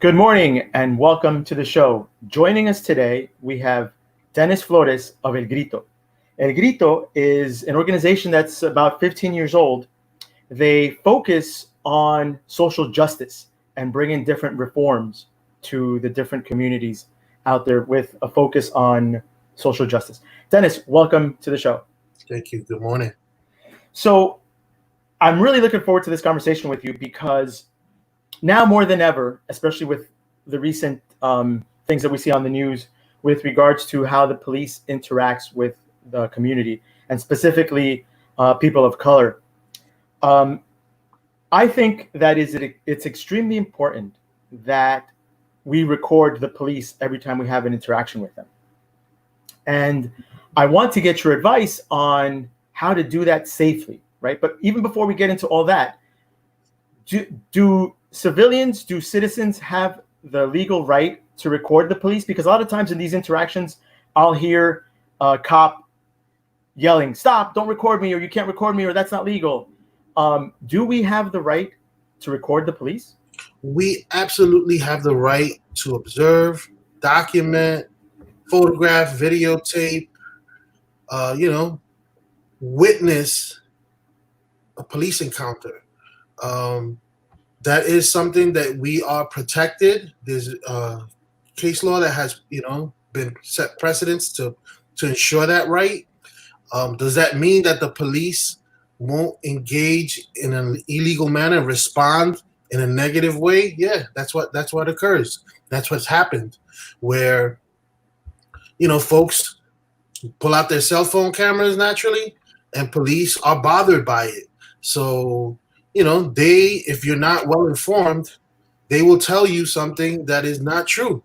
Good morning and welcome to the show. Joining us today, we have Dennis Flores of El Grito. El Grito is an organization that's about 15 years old. They focus on social justice and bringing different reforms to the different communities out there with a focus on social justice. Dennis, welcome to the show. Thank you. Good morning. So I'm really looking forward to this conversation with you because now more than ever, especially with the recent things that we see on the news with regards to how the police interacts with the community and specifically people of color, I think that it's extremely important that we record the police every time we have an interaction with them. And I want to get your advice on how to do that safely, right? But even before we get into all that, do citizens have the legal right to record the police? Because a lot of times in these interactions, I'll hear a cop yelling, "Stop, don't record me," or "You can't record me," or "That's not legal." Do we have the right to record the police? We absolutely have the right to observe, document, photograph, videotape, witness a police encounter. That is something that we are protected. There's case law that has, been set precedents to ensure that right. Does that mean that the police won't engage in an illegal manner, respond in a negative way? Yeah, that's what occurs. That's what's happened, where folks pull out their cell phone cameras naturally, and police are bothered by it. So if you're not well informed, they will tell you something that is not true.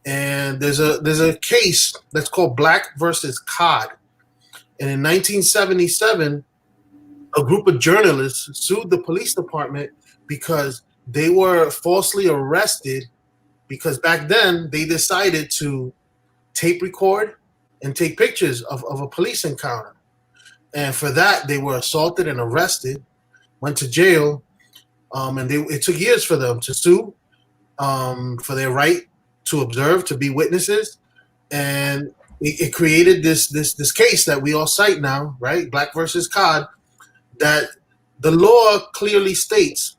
And there's a case that's called Black versus Cod. And in 1977, a group of journalists sued the police department because they were falsely arrested because back then they decided to tape record and take pictures of a police encounter. And for that, they were assaulted and arrested, went to jail, and it took years for them to sue for their right to observe, to be witnesses. And it created this case that we all cite now, right? Black versus Cod, that the law clearly states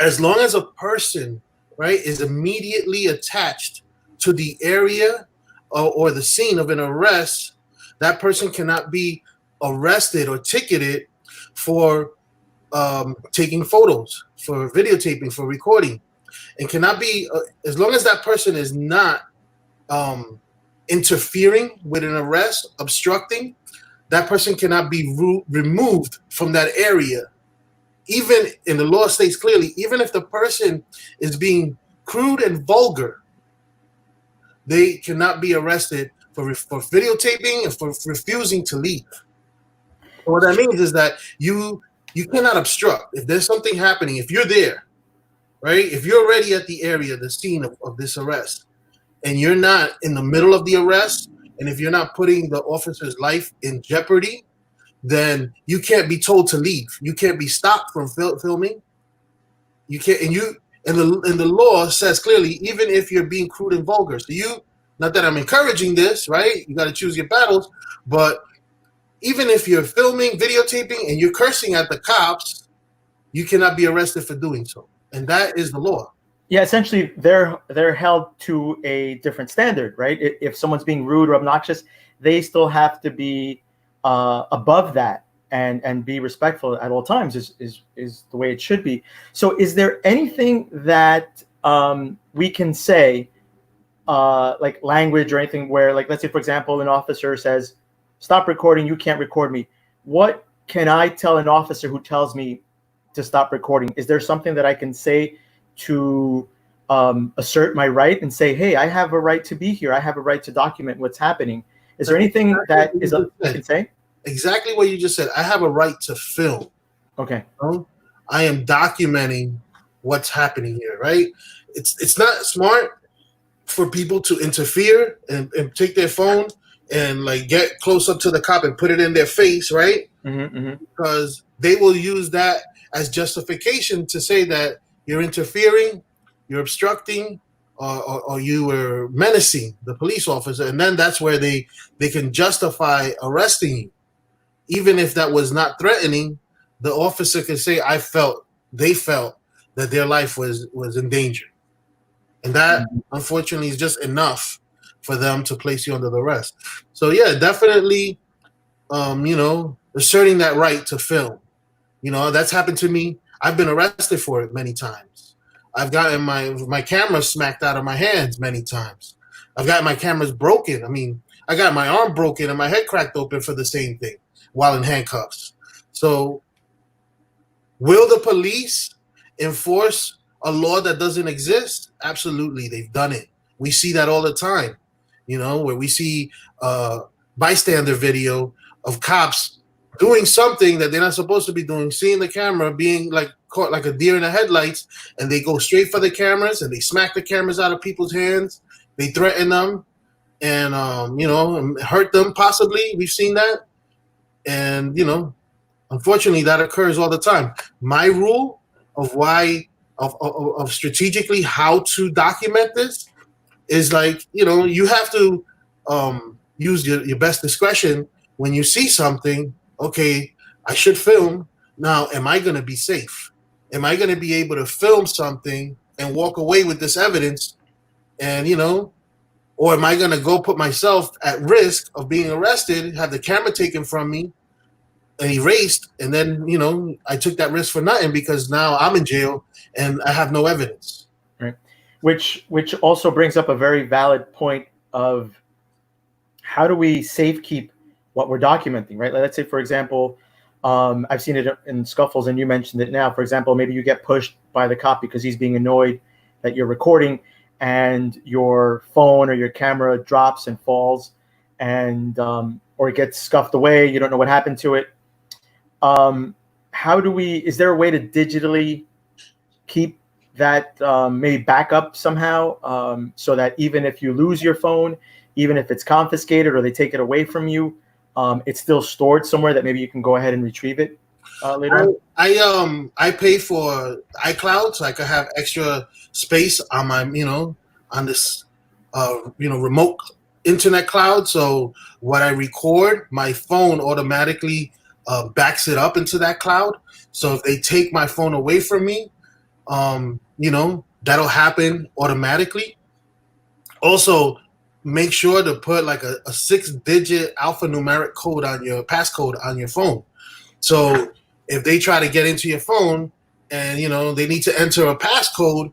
as long as a person, right, is immediately attached to the area or the scene of an arrest, that person cannot be arrested or ticketed for taking photos, for videotaping, for recording, and cannot be as long as that person is not interfering with an arrest, obstructing, that person cannot be removed from that area. Even in the law states clearly, even if the person is being crude and vulgar, they cannot be arrested for videotaping and for refusing to leave. What that means is that you cannot obstruct. If there's something happening, if you're there, right? If you're already at the area, the scene of this arrest, and you're not in the middle of the arrest, and if you're not putting the officer's life in jeopardy, then you can't be told to leave. You can't be stopped from filming. You can't, and the law says clearly, even if you're being crude and vulgar. So not that I'm encouraging this, right? You got to choose your battles, but even if you're filming, videotaping, and you're cursing at the cops, you cannot be arrested for doing so. And that is the law. Yeah, essentially, they're held to a different standard, right? If someone's being rude or obnoxious, they still have to be above that and be respectful at all times is the way it should be. So is there anything that we can say, like language or anything where, like, let's say, for example, an officer says, "Stop recording, you can't record me." What can I tell an officer who tells me to stop recording? Is there something that I can say to assert my right and say, "Hey, I have a right to be here. I have a right to document what's happening"? Is there anything I can say? Exactly what you just said. I have a right to film. Okay. I am documenting what's happening here, right? It's not smart for people to interfere and take their phone and like get close up to the cop and put it in their face, right? Because they will use that as justification to say that you're interfering you're obstructing, or you were menacing the police officer, and then that's where they can justify arresting you, even if that was not threatening. The officer can say, they felt that their life was in danger, and that unfortunately is just enough for them to place you under the arrest. So yeah, definitely, asserting that right to film. That's happened to me. I've been arrested for it many times. I've gotten my camera smacked out of my hands many times. I've gotten my cameras broken. I mean, I got my arm broken and my head cracked open for the same thing while in handcuffs. So will the police enforce a law that doesn't exist? Absolutely. They've done it. We see that all the time, where we see bystander video of cops doing something that they're not supposed to be doing, seeing the camera, being like caught like a deer in the headlights, and they go straight for the cameras and they smack the cameras out of people's hands. They threaten them and, hurt them possibly. We've seen that. And, unfortunately that occurs all the time. My rule of strategically how to document this is like, you have to use your best discretion when you see something. Okay, I should film. Now, am I going to be safe? Am I going to be able to film something and walk away with this evidence? And, or am I going to go put myself at risk of being arrested, have the camera taken from me and erased, and then, I took that risk for nothing because now I'm in jail and I have no evidence. Right. Which also brings up a very valid point of how do we safekeep what we're documenting, right? Let's say, for example, I've seen it in scuffles, and you mentioned it now. For example, maybe you get pushed by the cop because he's being annoyed that you're recording, and your phone or your camera drops and falls, and or it gets scuffed away. You don't know what happened to it. Is there a way to digitally keep that, maybe back up somehow, so that even if you lose your phone, even if it's confiscated or they take it away from you, it's still stored somewhere that maybe you can go ahead and retrieve it later on? I pay for iCloud so I could have extra space on my, on this, remote internet cloud. So what I record, my phone automatically backs it up into that cloud. So if they take my phone away from me, that'll happen automatically. Also, make sure to put like a 6-digit alphanumeric code on your passcode on your phone. So if they try to get into your phone and, they need to enter a passcode,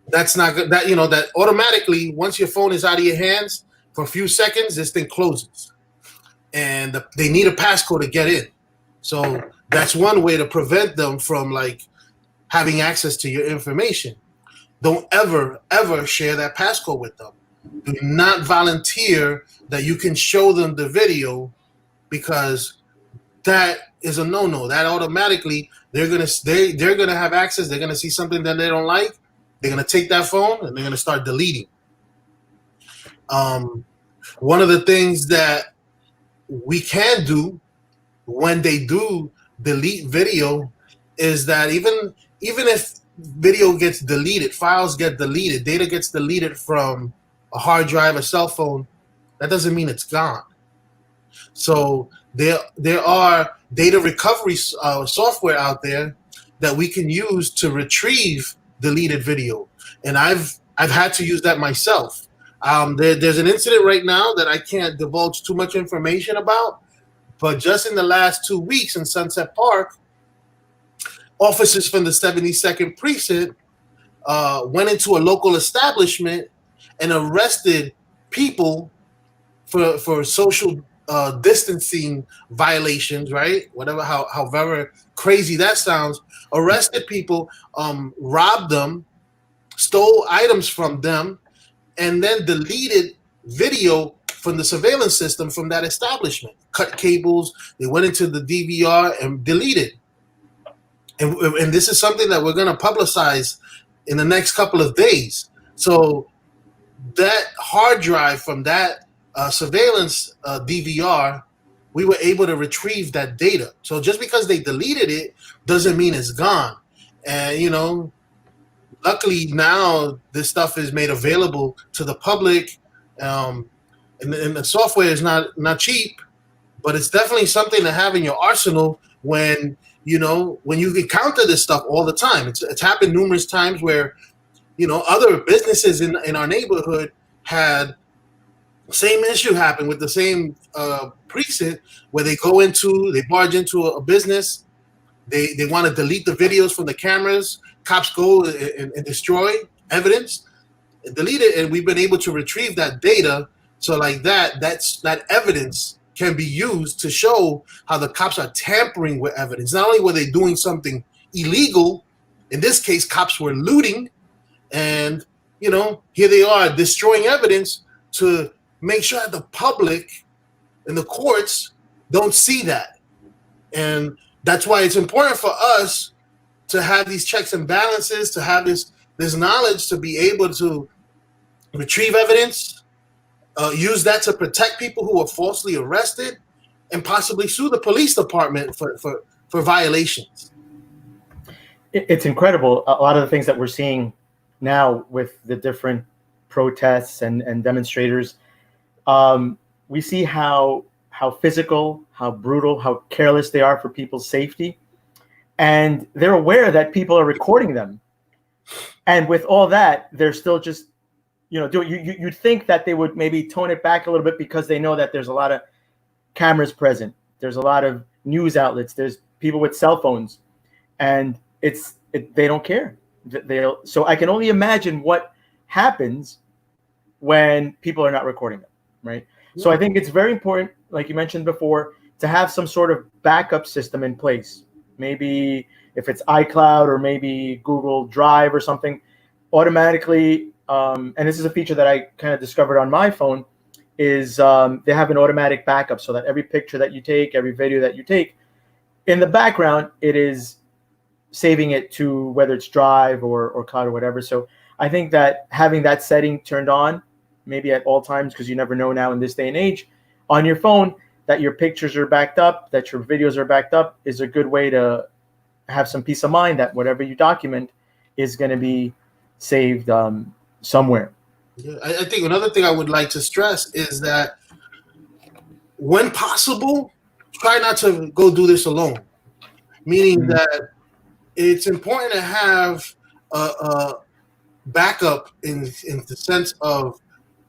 that's not good. That automatically, once your phone is out of your hands for a few seconds, this thing closes. And they need a passcode to get in. So that's one way to prevent them from like having access to your information. Don't ever share that passcode with them. Do not volunteer that you can show them the video, because that is a no-no. That automatically they're gonna have access. They're gonna see something that they don't like. They're gonna take that phone and they're gonna start deleting. One of the things that we can do when they do delete video is that even if video gets deleted, files get deleted, data gets deleted from a hard drive, a cell phone, that doesn't mean it's gone. So there are data recovery software out there that we can use to retrieve deleted video, and I've had to use that myself. There's an incident right now that I can't divulge too much information about, but just in the last 2 weeks in Sunset Park, officers from the 72nd Precinct went into a local establishment and arrested people for social distancing violations, right? However crazy that sounds. Arrested people, robbed them, stole items from them, and then deleted video from the surveillance system from that establishment. Cut cables. They went into the DVR and deleted. And this is something that we're going to publicize in the next couple of days. So that hard drive from that surveillance DVR, we were able to retrieve that data. So just because they deleted it doesn't mean it's gone. And, luckily now this stuff is made available to the public, and the software is not cheap, but it's definitely something to have in your arsenal when when you encounter this stuff all the time. It's happened numerous times where other businesses in our neighborhood had same issue happen with the same precinct, where they barge into a business. They want to delete the videos from the cameras. Cops go and destroy evidence and delete it, and we've been able to retrieve that data. So like that evidence can be used to show how the cops are tampering with evidence. Not only were they doing something illegal, in this case, cops were looting, and here they are destroying evidence to make sure that the public and the courts don't see that. And that's why it's important for us to have these checks and balances, to have this knowledge, to be able to retrieve evidence, use that to protect people who are falsely arrested, and possibly sue the police department for violations. It's incredible. A lot of the things that we're seeing now with the different protests and demonstrators, we see how physical, how brutal, how careless they are for people's safety. And they're aware that people are recording them. And with all that, they're still just, you'd think that they would maybe tone it back a little bit because they know that there's a lot of cameras present. There's a lot of news outlets. There's people with cell phones, and they don't care. So I can only imagine what happens when people are not recording them, right? Yeah. So I think it's very important, like you mentioned before, to have some sort of backup system in place. Maybe if it's iCloud or maybe Google Drive or something, automatically, and this is a feature that I kind of discovered on my phone, is they have an automatic backup so that every picture that you take, every video that you take, in the background, it is saving it to whether it's Drive or Cloud or whatever. So I think that having that setting turned on, maybe at all times, because you never know now in this day and age, on your phone, that your pictures are backed up, that your videos are backed up, is a good way to have some peace of mind that whatever you document is going to be saved somewhere. Yeah, I think another thing I would like to stress is that when possible, try not to go do this alone. Meaning that it's important to have a backup in the sense of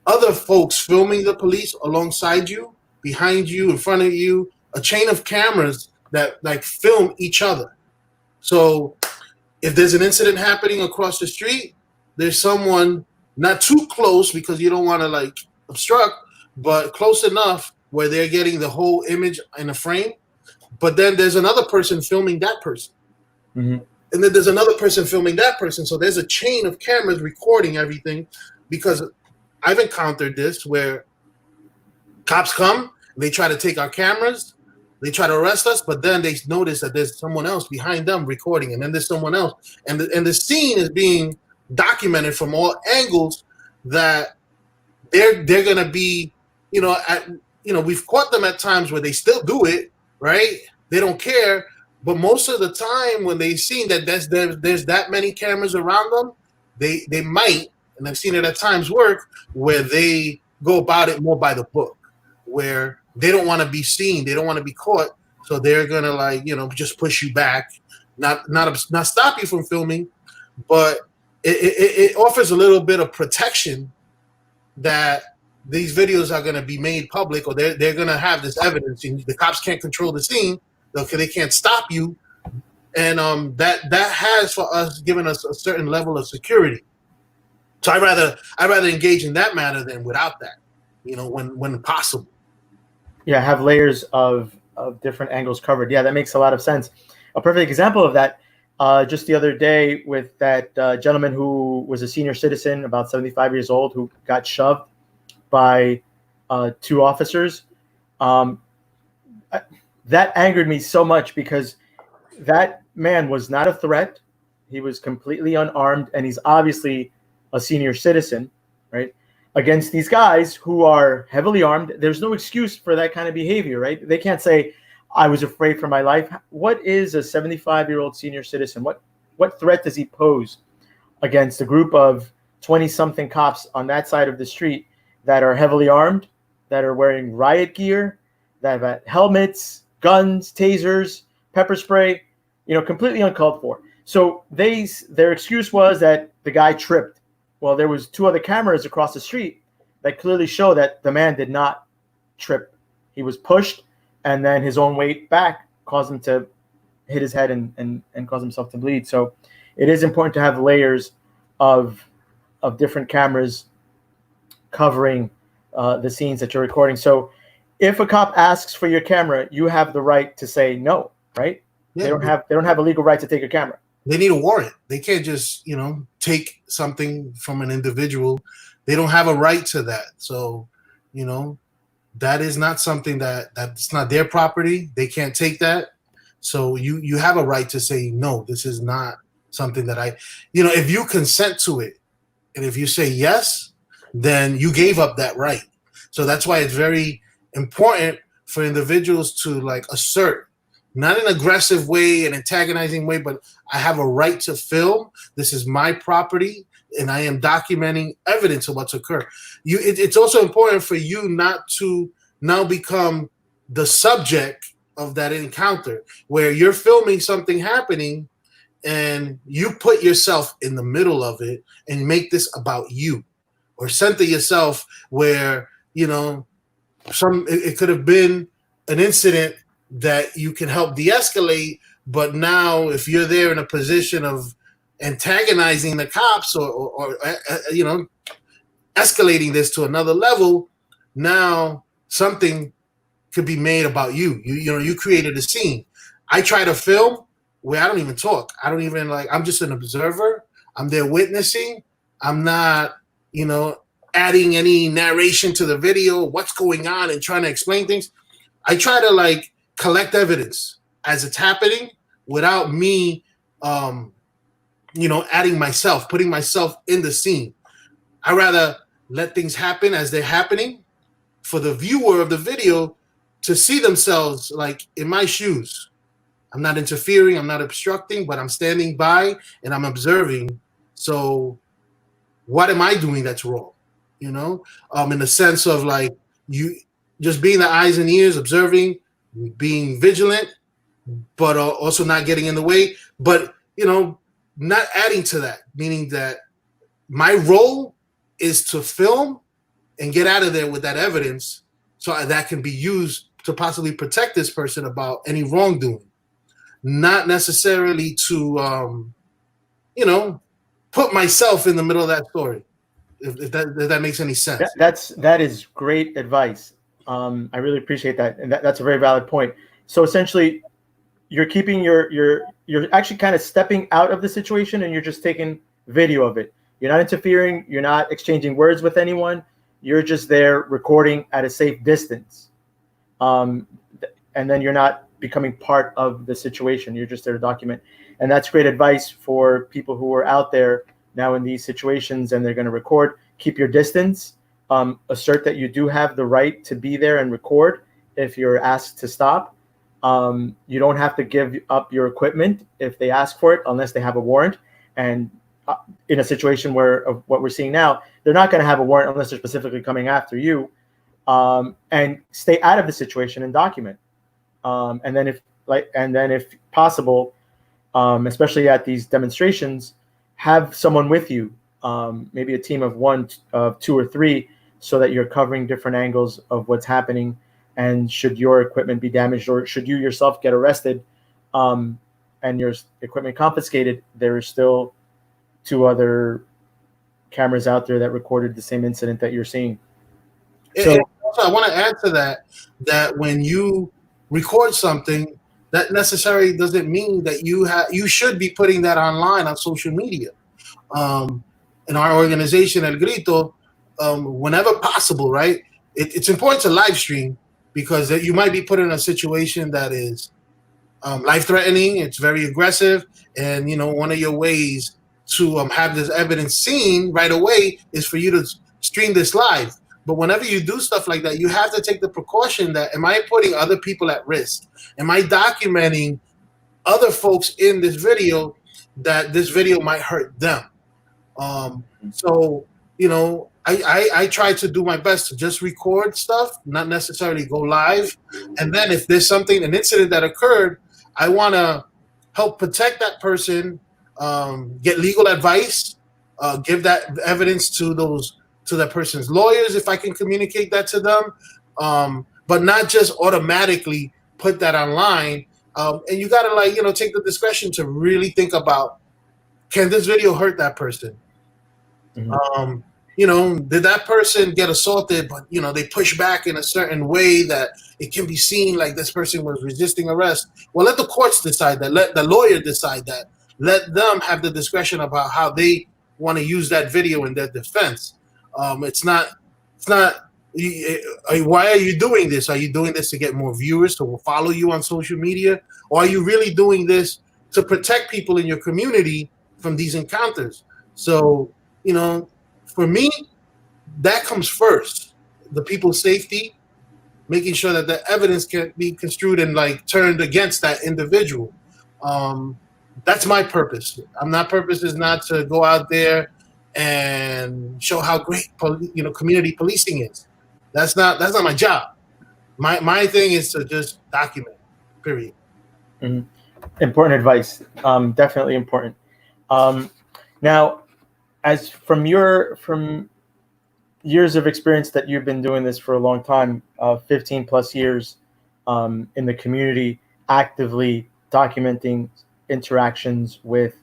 other folks filming the police alongside you, behind you, in front of you, a chain of cameras that like film each other. So if there's an incident happening across the street, there's someone not too close because you don't want to like obstruct, but close enough where they're getting the whole image in a frame. But then there's another person filming that person. Mm-hmm. And then there's another person filming that person. So there's a chain of cameras recording everything, because I've encountered this where cops come, they try to take our cameras, they try to arrest us, but then they notice that there's someone else behind them recording, and then there's someone else. And the scene is being documented from all angles that they're going to be, we've caught them at times where they still do it, right? They don't care. But most of the time when they've seen that there's that many cameras around them, they might, and I've seen it at times work, where they go about it more by the book, where they don't want to be seen, they don't want to be caught, so they're gonna just push you back, not stop you from filming, but it offers a little bit of protection that these videos are going to be made public, or they're going to have this evidence, and the cops can't control the scene. They can't stop you, and that has for us given us a certain level of security. So I rather engage in that manner than without that, when possible. Yeah, have layers of different angles covered. Yeah, that makes a lot of sense. A perfect example of that, just the other day with that gentleman who was a senior citizen, about 75 years old, who got shoved by two officers. That angered me so much because that man was not a threat. He was completely unarmed, and he's obviously a senior citizen, right? Against these guys who are heavily armed, there's no excuse for that kind of behavior, right? They can't say, I was afraid for my life. What is a 75-year-old senior citizen? What threat does he pose? against a group of 20 something cops on that side of the street that are heavily armed, that are wearing riot gear, that have helmets, guns, tasers, pepper spray, completely uncalled for. So their excuse was that the guy tripped. Well, there was 2 other cameras across the street that clearly show that the man did not trip. He was pushed, and then his own weight back caused him to hit his head and cause himself to bleed. So it is important to have layers of different cameras covering the scenes that you're recording. So if a cop asks for your camera, you have the right to say no, right? Yeah. They don't have a legal right to take your camera. They need a warrant. They can't just, take something from an individual. They don't have a right to that. So, that is not something that's not their property. They can't take that. So you have a right to say, no, this is not something that if you consent to it, and if you say yes, then you gave up that right. So that's why it's very important for individuals to assert, not in an aggressive way, an antagonizing way, but I have a right to film. This is my property, and I am documenting evidence of what's occurred. It's also important for you not to now become the subject of that encounter, where you're filming something happening and you put yourself in the middle of it and make this about you, or center yourself where, it could have been an incident that you can help de-escalate, but now if you're there in a position of antagonizing the cops or escalating this to another level, now something could be made about you. You created a scene. I try to film where I don't even talk. I don't even I'm just an observer. I'm there witnessing. I'm not, adding any narration to the video, what's going on, and trying to explain things. I try to collect evidence as it's happening without me, adding myself, putting myself in the scene. I rather let things happen as they're happening for the viewer of the video to see themselves in my shoes. I'm not interfering, I'm not obstructing, but I'm standing by and I'm observing. So what am I doing that's wrong? In the sense of you just being the eyes and ears, observing, being vigilant, but also not getting in the way, but not adding to that, meaning that my role is to film and get out of there with that evidence so that can be used to possibly protect this person about any wrongdoing, not necessarily to put myself in the middle of that story. If that makes any sense. That is great advice. I really appreciate that, and that's a very valid point. So essentially, you're keeping you're actually kind of stepping out of the situation, and you're just taking video of it. You're not interfering. You're not exchanging words with anyone. You're just there recording at a safe distance, and then you're not becoming part of the situation. You're just there to document, and that's great advice for people who are out there now in these situations and they're going to record. Keep your distance. Assert that you do have the right to be there and record if you're asked to stop. You don't have to give up your equipment if they ask for it, unless they have a warrant. And in a situation of what we're seeing now, they're not going to have a warrant unless they're specifically coming after you. And stay out of the situation and document. And then if possible, especially at these demonstrations, have someone with you, maybe a team of 1, 2, or 3, so that you're covering different angles of what's happening. And should your equipment be damaged, or should you yourself get arrested and your equipment confiscated, there are still 2 other cameras out there that recorded the same incident that you're seeing. So also, I want to add to that when you record something, that necessarily doesn't mean that you should be putting that online on social media. In our organization, El Grito, whenever possible, right? It's important to live stream, because you might be put in a situation that is life-threatening. It's very aggressive, and one of your ways to have this evidence seen right away is for you to stream this live. But whenever you do stuff like that, you have to take the precaution that, am I putting other people at risk? Am I documenting other folks in this video that this video might hurt them? So I try to do my best to just record stuff, not necessarily go live. And then if there's an incident that occurred, I want to help protect that person, get legal advice, give that evidence to that person's lawyers if I can communicate that to them, but not just automatically put that online. And you got to take the discretion to really think about, can this video hurt that person? Mhm. Did that person get assaulted, but they push back in a certain way that it can be seen like this person was resisting arrest? Well, let the courts decide that. Let the lawyer decide that. Let them have the discretion about how they want to use that video in their defense. It's not. Why are you doing this? Are you doing this to get more viewers to follow you on social media, or are you really doing this to protect people in your community from these encounters? So, for me, that comes first. The people's safety, making sure that the evidence can be construed and turned against that individual. That's my purpose. Purpose is not to go out there and show how great community policing is. That's not my job. My thing is to just document. Period. Mhm. Important advice. Definitely important. Now, as from years of experience that you've been doing this for a long time, 15 plus years in the community, actively documenting interactions with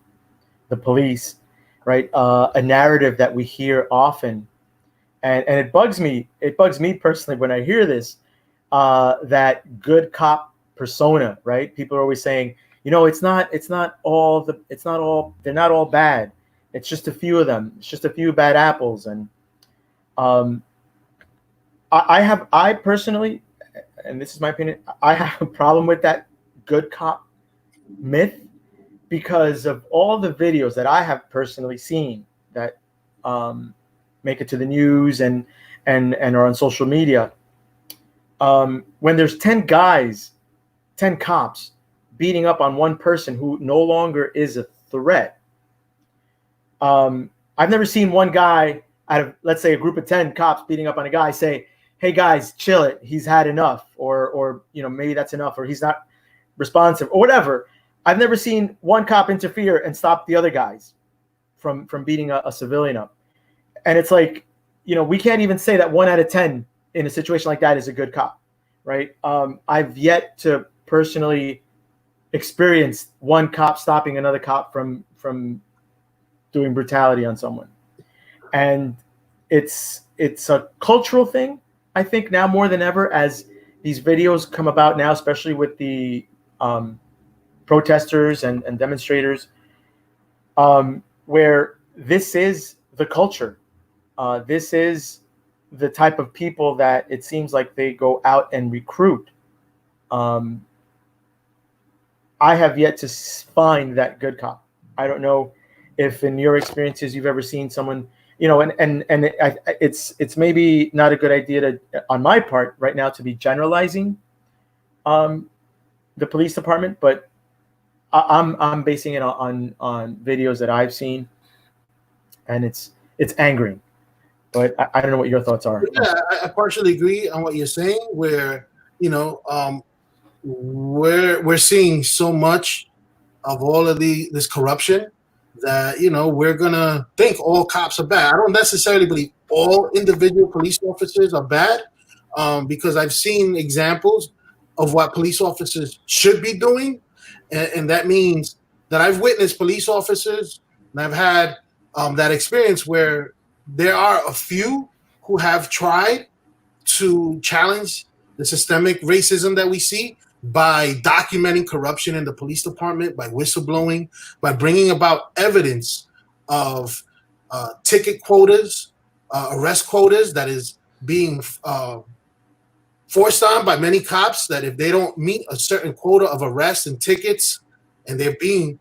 the police, right? A narrative that we hear often, and it bugs me. It bugs me personally when I hear this, that good cop persona, right? People are always saying, it's not all, they're not all bad. It's just a few of them. It's just a few bad apples. And I personally, and this is my opinion, I have a problem with that good cop myth because of all the videos that I have personally seen that make it to the news and are on social media. When there's 10 cops beating up on one person who no longer is a threat, I've never seen one guy out of, let's say, a group of 10 cops beating up on a guy say, "Hey guys, chill it. He's had enough," or maybe that's enough, or he's not responsive, or whatever. I've never seen one cop interfere and stop the other guys from beating a civilian up. And it's like, we can't even say that 1 out of 10 in a situation like that is a good cop, right? I've yet to personally experience one cop stopping another cop from doing brutality on someone. And it's a cultural thing, I think, now more than ever, as these videos come about now, especially with the protesters and demonstrators, where this is the culture. This is the type of people that it seems like they go out and recruit. I have yet to find that good cop. I don't know if in your experiences you've ever seen someone, it's maybe not a good idea to, on my part right now, to be generalizing the police department, but I'm basing it on videos that I've seen, and it's angering. But I don't know what your thoughts are. Yeah, I partially agree on what you're saying. Where we're seeing so much of all of this corruption that we're gonna think all cops are bad. I don't necessarily believe all individual police officers are bad, because I've seen examples of what police officers should be doing, and that means that I've witnessed police officers, and I've had that experience where there are a few who have tried to challenge the systemic racism that we see by documenting corruption in the police department, by whistleblowing, by bringing about evidence of ticket quotas, arrest quotas that is being forced on by many cops, that if they don't meet a certain quota of arrests and tickets, and they're being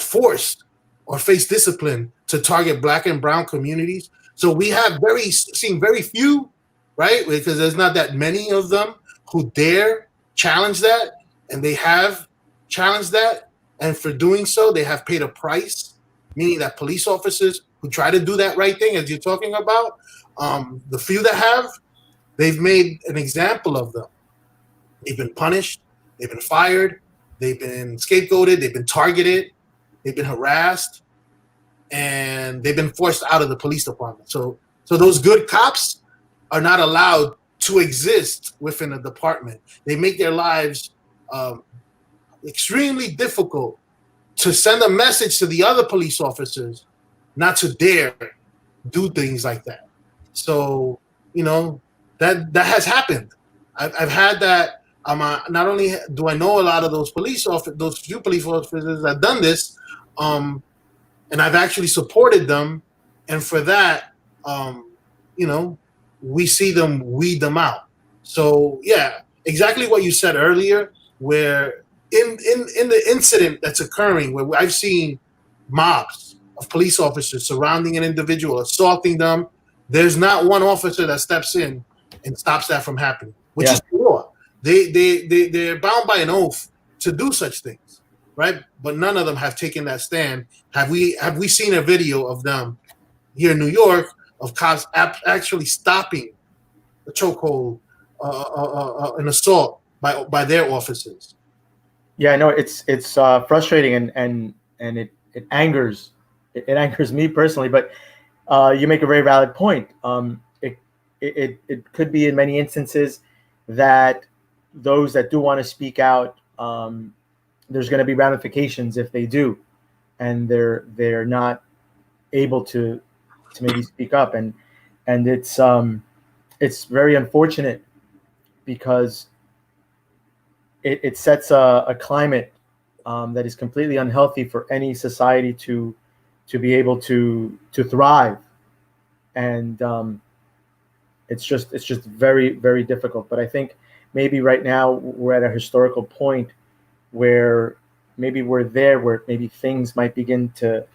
forced or face discipline to target Black and brown communities. So we have seen very few, right? Because there's not that many of them who dare challenge that, and they have challenged that, and for doing so, they have paid a price, meaning that police officers who try to do that right thing, as you're talking about, the few that have, they've made an example of them. They've been punished, they've been fired, they've been scapegoated, they've been targeted, they've been harassed, and they've been forced out of the police department. So those good cops are not allowed to exist within a department. They make their lives extremely difficult to send a message to the other police officers not to dare do things like that. So, that has happened. I've had that. Not only do I know a lot of those few police officers that have done this, and I've actually supported them, and for that, we see them weed them out. So yeah, exactly what you said earlier, where in the incident that's occurring, where I've seen mobs of police officers surrounding an individual, assaulting them, there's not one officer that steps in and stops that from happening, which is law. They're bound by an oath to do such things, right? But none of them have taken that stand. Have we seen a video of them here in New York of cops actually stopping a chokehold, an assault by their officers? Yeah, I know it's frustrating and it angers me personally, but you make a very valid point. It could be in many instances that those that do want to speak out, there's going to be ramifications if they do, and they're not able to maybe speak up, and it's very unfortunate because it sets a climate that is completely unhealthy for any society to be able to thrive, and it's just very, very difficult. But I think maybe right now we're at a historical point where maybe we're there where maybe things might begin to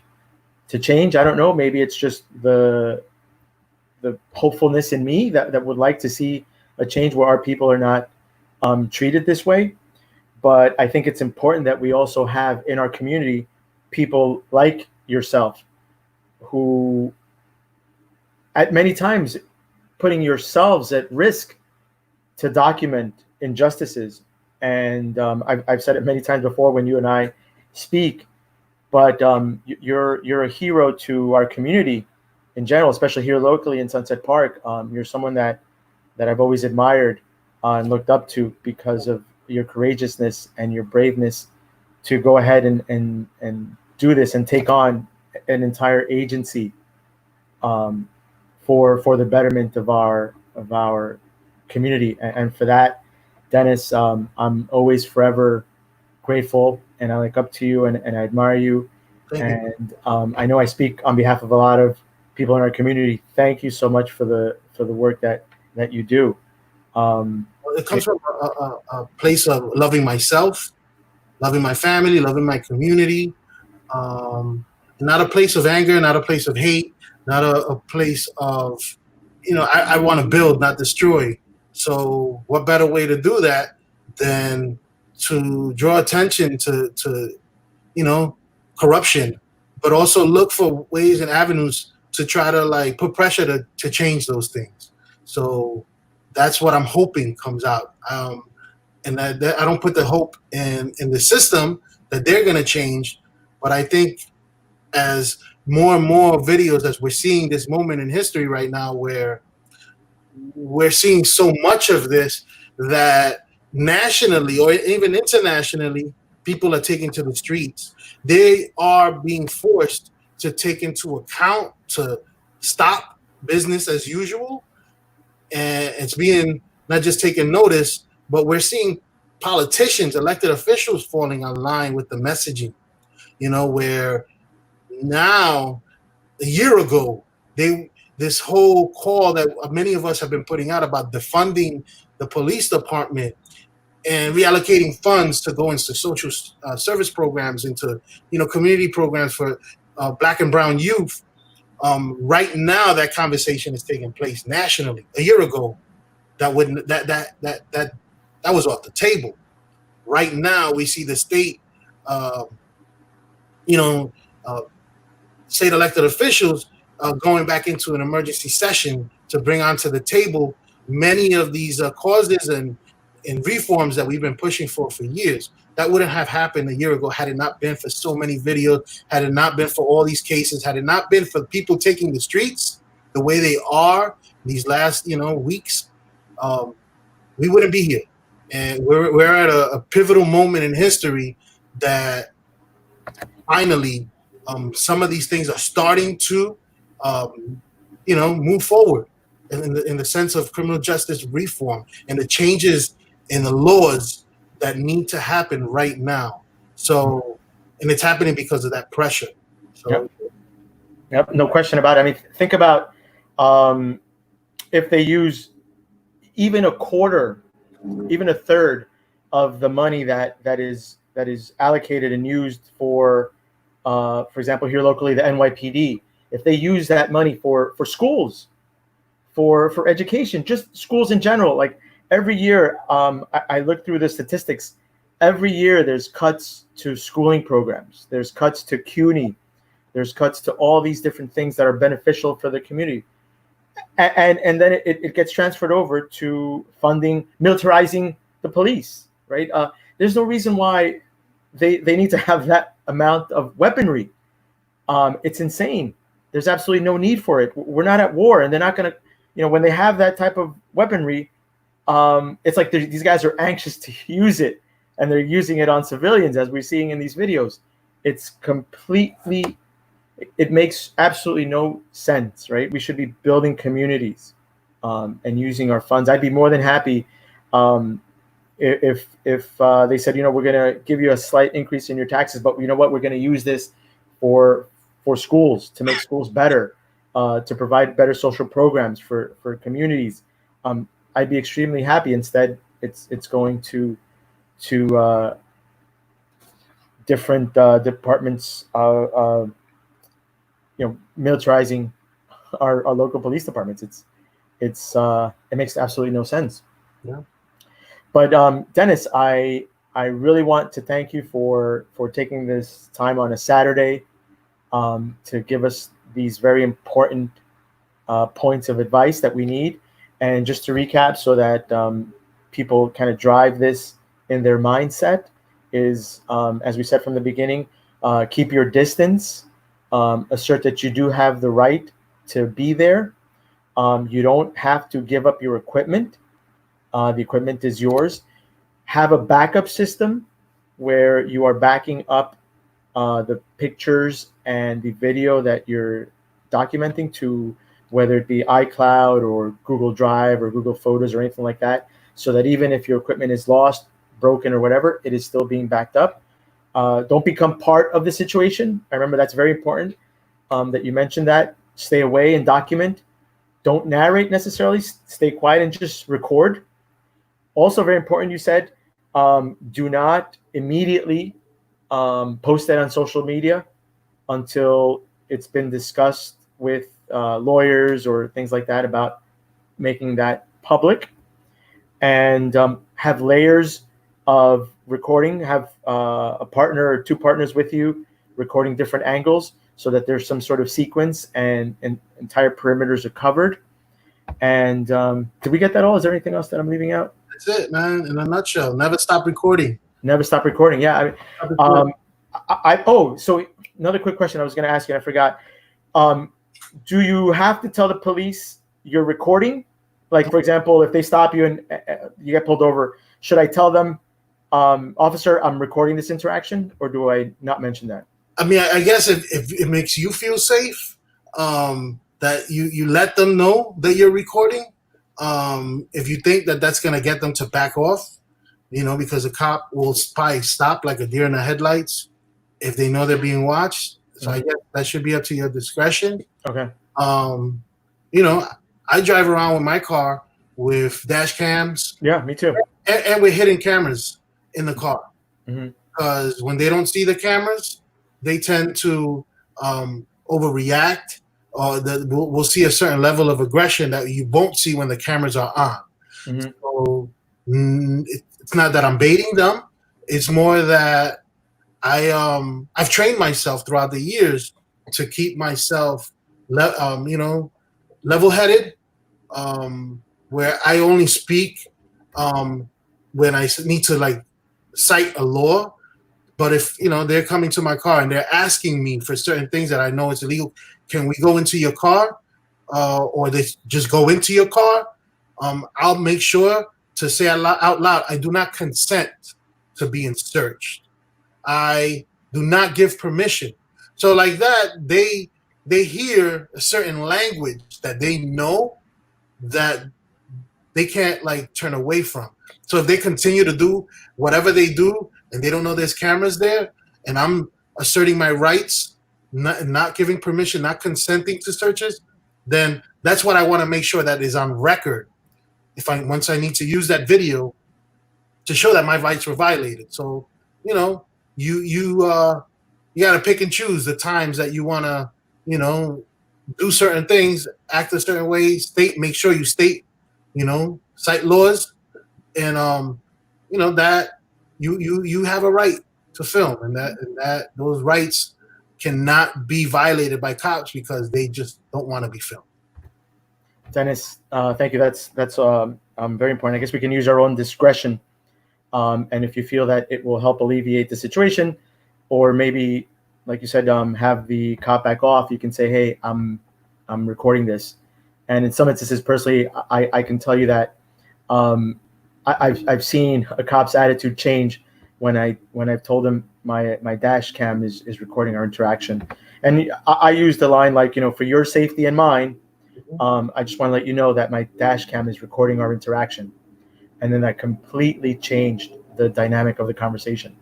change. I don't know. Maybe it's just the hopefulness in me that would like to see a change where our people are not treated this way. But I think it's important that we also have in our community people like yourself who at many times putting yourselves at risk to document injustices. And I've said it many times before when you and I speak, but you're a hero to our community in general, especially here locally in Sunset Park. You're someone that I've always admired and looked up to because of your courageousness and your braveness to go ahead and do this and take on an entire agency for the betterment of our community. And for that, Dennis, I'm always forever grateful, and I look up to you and I admire you. And I know I speak on behalf of a lot of people in our community. Thank you so much for the work that you do. It comes from a place of loving myself, loving my family, loving my community. Not a place of anger, not a place of hate, not a place of, I want to build, not destroy. So what better way to do that than to draw attention to corruption, but also look for ways and avenues to try to put pressure to change those things. So that's what I'm hoping comes out. And I don't put the hope in the system that they're going to change, but I think as more and more videos, as we're seeing this moment in history right now, where we're seeing so much of this that nationally or even internationally, people are taking to the streets. They are being forced to take into account to stop business as usual. And it's being not just taken notice, but we're seeing politicians, elected officials falling in line with the messaging, where now a year ago, this whole call that many of us have been putting out about defunding the police department and reallocating funds to go into social service programs, into community programs for Black and brown youth. Right now, that conversation is taking place nationally. A year ago, that was off the table. Right now, we see the state, state elected officials going back into an emergency session to bring onto the table many of these causes and reforms that we've been pushing for years. That wouldn't have happened a year ago had it not been for so many videos, had it not been for all these cases, had it not been for people taking the streets the way they are these last weeks. We wouldn't be here. And we're at a pivotal moment in history that finally some of these things are starting to move forward in the sense of criminal justice reform and the changes in the laws that need to happen right now. So, and it's happening because of that pressure. So, Yep, no question about it. I mean, think about if they use even a quarter, even a third of the money that is allocated and used for example, here locally, the NYPD. If they use that money for schools, for education, just schools in general, like every year, I look through the statistics. Every year, there's cuts to schooling programs. There's cuts to CUNY. There's cuts to all these different things that are beneficial for the community. And then it gets transferred over to funding, militarizing the police, right? There's no reason why they need to have that amount of weaponry. It's insane. There's absolutely no need for it. We're not at war, and they're not going to, when they have that type of weaponry, it's like these guys are anxious to use it, and they're using it on civilians, as we're seeing in these videos. It's completely, it makes absolutely no sense, right? We should be building communities and using our funds. I'd be more than happy if they said, we're going to give you a slight increase in your taxes, but you know what? We're going to use this for schools, to make schools better, to provide better social programs for communities. I'd be extremely happy. Instead, it's going to different departments, militarizing our local police departments. It makes absolutely no sense. Yeah. But Dennis, I really want to thank you for taking this time on a Saturday to give us these very important points of advice that we need. And just to recap, so that people kind of drive this in their mindset, is, as we said from the beginning, keep your distance, assert that you do have the right to be there. You don't have to give up your equipment. The equipment is yours. Have a backup system where you are backing up the pictures and the video that you're documenting to, whether it be iCloud or Google Drive or Google Photos or anything like that, so that even if your equipment is lost, broken, or whatever, it is still being backed up. Don't become part of the situation. I remember that's very important that you mentioned that. Stay away and document. Don't narrate necessarily. Stay quiet and just record. Also very important, you said, do not immediately post that on social media until it's been discussed with lawyers or things like that about making that public. And have layers of recording. Have a partner or two partners with you recording different angles, so that there's some sort of sequence and entire perimeters are covered. And did we get that all? Is there anything else that I'm leaving out? That's it, man. In a nutshell, never stop recording. Never stop recording. Yeah. So another quick question I was going to ask you, I forgot. Do you have to tell the police you're recording? Like, for example, if they stop you and you get pulled over, should I tell them, officer, I'm recording this interaction, or do I not mention that? I mean, I guess if it makes you feel safe, that you let them know that you're recording. If you think that that's going to get them to back off, because a cop will probably stop like a deer in the headlights if they know they're being watched. So I guess that should be up to your discretion. Okay. I drive around with my car with dash cams. Yeah, me too. And with hidden cameras in the car. Mm-hmm. Because when they don't see the cameras, they tend to overreact, or we'll see a certain level of aggression that you won't see when the cameras are on. Mm-hmm. So it's not that I'm baiting them. It's more that I've trained myself throughout the years to keep myself you know, level-headed, where I only speak when I need to like cite a law. But if you know they're coming to my car and they're asking me for certain things that I know it's illegal, can we go into your car, or they just go into your car? I'll make sure to say out loud, I do not consent to being searched. I do not give permission. So like that, they hear a certain language that they know that they can't like turn away from. So if they continue to do whatever they do and they don't know there's cameras there, and I'm asserting my rights, not giving permission, not consenting to searches, then that's what I want to make sure that is on record. If I once I need to use that video to show that my rights were violated. So you know, you got to pick and choose the times that you want to, you know, do certain things, act a certain way, make sure you state, you know, cite laws, and you know that you have a right to film, and that those rights cannot be violated by cops because they just don't want to be filmed. Dennis, thank you. That's very important. I guess we can use our own discretion, and if you feel that it will help alleviate the situation, or maybe, like you said, have the cop back off, you can say, "Hey, I'm recording this." And in some instances, personally, I can tell you that I've seen a cop's attitude change when I've told them my dash cam is recording our interaction, and I use the line like, you know, for your safety and mine, I just want to let you know that my dash cam is recording our interaction, and then that completely changed the dynamic of the conversation,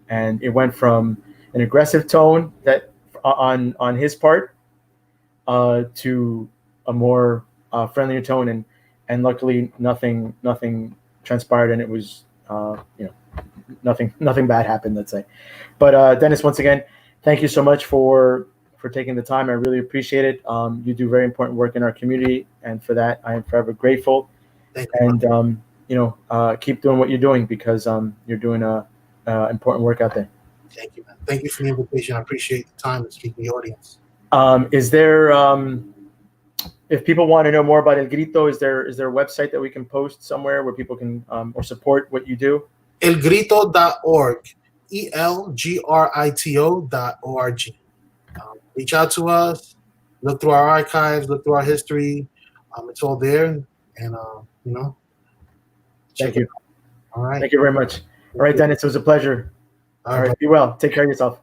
and it went from an aggressive tone that on his part to a more friendlier tone, and luckily nothing transpired, and it was you know, nothing bad happened, let's say. But Dennis, once again, thank you so much for taking the time. I really appreciate it. You do very important work in our community, and for that I am forever grateful. Thank you. And you know, keep doing what you're doing, because you're doing important work out there. Thank you, man. Thank you for the invitation. I appreciate the time to speak to the audience. Is there, if people want to know more about El Grito, is there a website that we can post somewhere where people can or support what you do? Elgrito.org, ELGRITO.org. Reach out to us, look through our archives, look through our history. It's all there, and you know. Thank you. All right. Thank you very much. All right, Dennis, it was a pleasure. All right. Be well. Take care of yourself.